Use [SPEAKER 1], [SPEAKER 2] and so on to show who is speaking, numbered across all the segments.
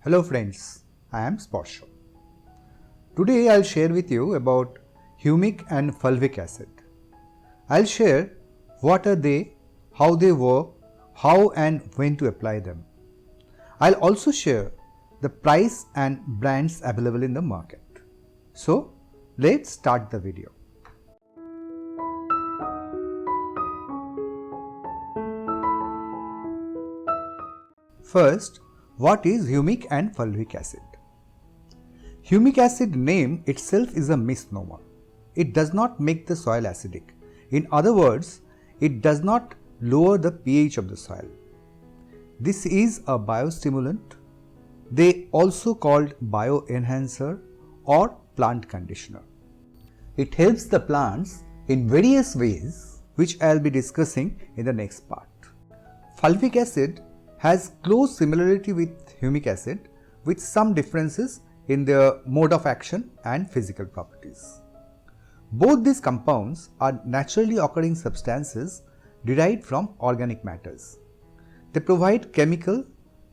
[SPEAKER 1] Hello friends, I am Sparsha. Today I'll share with you about humic and fulvic acid. I'll share what are they, how they work, how and when to apply them. I'll also share the price and brands available in the market. So let's start the video. First, what is humic and fulvic acid? Humic acid name itself is a misnomer. It does not make the soil acidic. In other words, it does not lower the pH of the soil. This is a biostimulant. They also called bioenhancer or plant conditioner. It helps the plants in various ways, which I will be discussing in the next part. Fulvic acid has close similarity with humic acid with some differences in their mode of action and physical properties. Both these compounds are naturally occurring substances derived from organic matters. They provide chemical,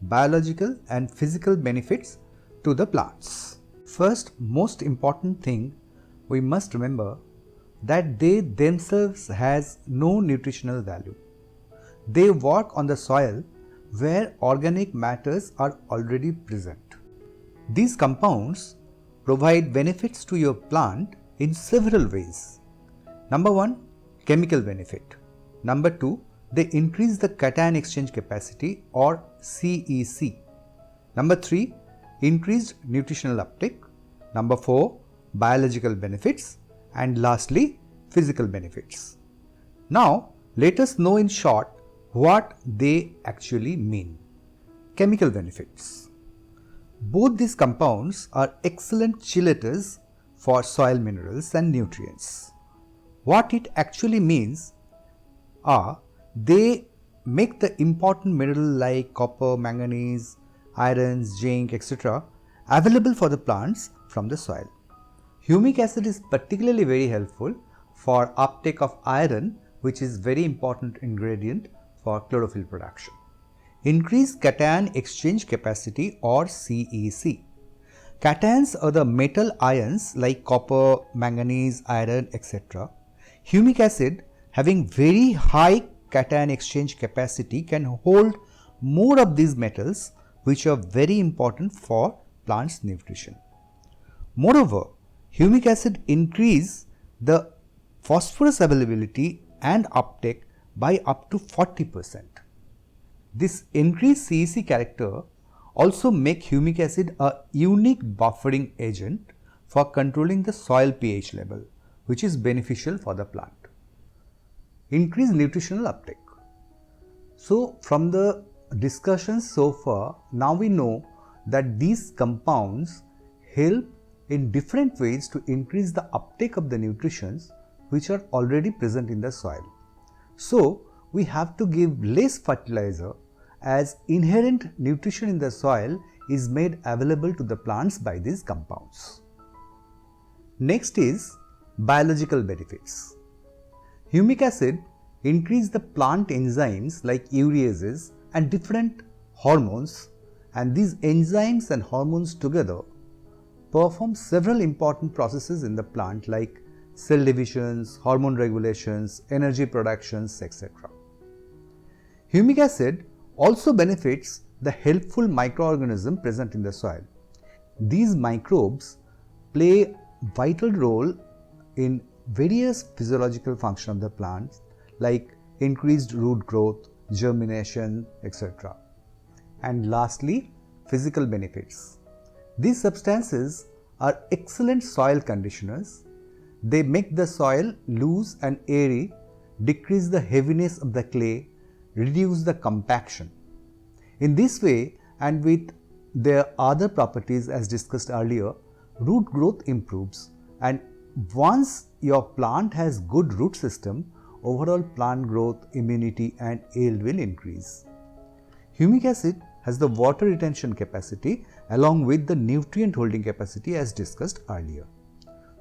[SPEAKER 1] biological and physical benefits to the plants. First, most important thing we must remember that they themselves has no nutritional value. They work on the soil where organic matters are already present. These compounds provide benefits to your plant in several ways. Number 1, chemical benefit. Number 2, they increase the cation exchange capacity or CEC. Number 3, increased nutritional uptake. Number 4, biological benefits. And lastly, physical benefits. Now, let us know in short what they actually mean. Chemical benefits. Both these compounds are excellent chelators for soil minerals and nutrients. What it actually means are they make the important mineral like copper, manganese, iron, zinc, etc. available for the plants from the soil. Humic acid is particularly very helpful for uptake of iron, which is very important ingredient for chlorophyll production. Increased cation exchange capacity or CEC. Cations are the metal ions like copper, manganese, iron, etc. Humic acid having very high cation exchange capacity can hold more of these metals, which are very important for plants' nutrition. Moreover, humic acid increase the phosphorus availability and uptake by up to 40%. This increased CEC character also make humic acid a unique buffering agent for controlling the soil pH level, which is beneficial for the plant. Increased nutritional uptake. So, from the discussions so far, now we know that these compounds help in different ways to increase the uptake of the nutrients which are already present in the soil. So, we have to give less fertilizer as inherent nutrition in the soil is made available to the plants by these compounds. Next is biological benefits. Humic acid increase the plant enzymes like ureases and different hormones, and these enzymes and hormones together perform several important processes in the plant like cell divisions, hormone regulations, energy productions, etc. Humic acid also benefits the helpful microorganism present in the soil. These microbes play vital role in various physiological functions of the plants like increased root growth, germination, etc. And lastly, physical benefits. These substances are excellent soil conditioners. They make the soil loose and airy, decrease the heaviness of the clay, reduce the compaction. In this way, and with their other properties as discussed earlier, root growth improves, and once your plant has good root system, overall plant growth, immunity and yield will increase. Humic acid has the water retention capacity along with the nutrient holding capacity as discussed earlier.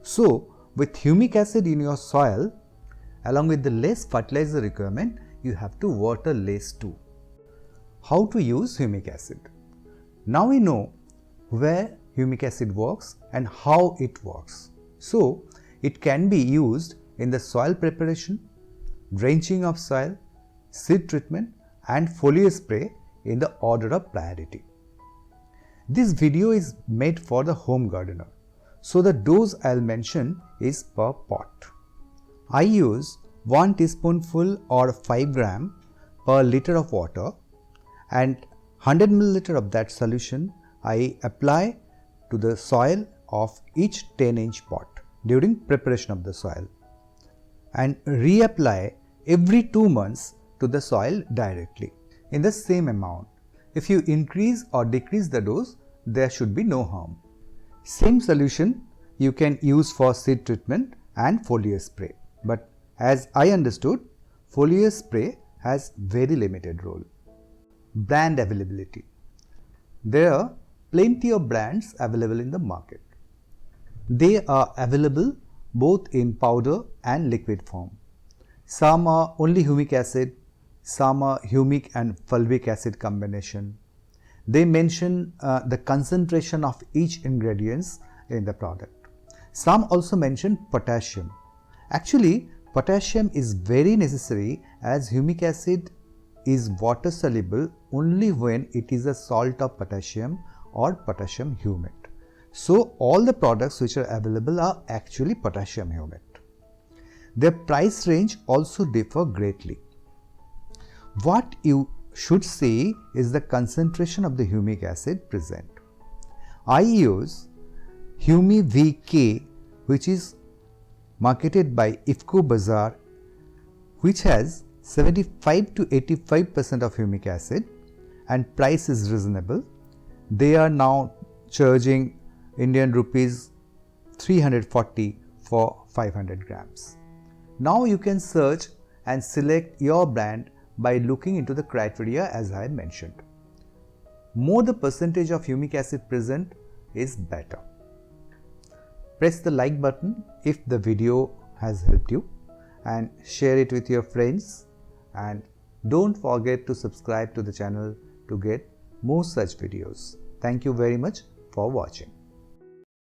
[SPEAKER 1] So, with humic acid in your soil, along with the less fertilizer requirement, you have to water less too. How to use humic acid? Now we know where humic acid works and how it works. So, it can be used in the soil preparation, drenching of soil, seed treatment and foliar spray in the order of priority. This video is made for the home gardener, so the dose I'll mention is per pot. I use 1 teaspoonful or 5 gram per liter of water, and 100 milliliter of that solution I apply to the soil of each 10-inch pot during preparation of the soil, and reapply every 2 months to the soil directly in the same amount. If you increase or decrease the dose, there should be no harm. Same solution you can use for seed treatment and foliar spray, but as I understood, foliar spray has very limited role. Brand availability. There are plenty of brands available in the market. They are available both in powder and liquid form. Some are only humic acid, some are humic and fulvic acid combination. They mention the concentration of each ingredients in the product. Some also mention potassium. Actually, potassium is very necessary as humic acid is water soluble only when it is a salt of potassium or potassium humate. So, all the products which are available are actually potassium humate. Their price range also differ greatly. What you should see is the concentration of the humic acid present. I use Humi VK, which is marketed by IFFCO Bazaar, which has 75 to 85% of humic acid and price is reasonable. They are now charging Indian rupees 340 for 500 grams. Now you can search and select your brand by looking into the criteria as I mentioned. More the percentage of humic acid present is better. Press the like button if the video has helped you and share it with your friends, and don't forget to subscribe to the channel to get more such videos. Thank you very much for watching.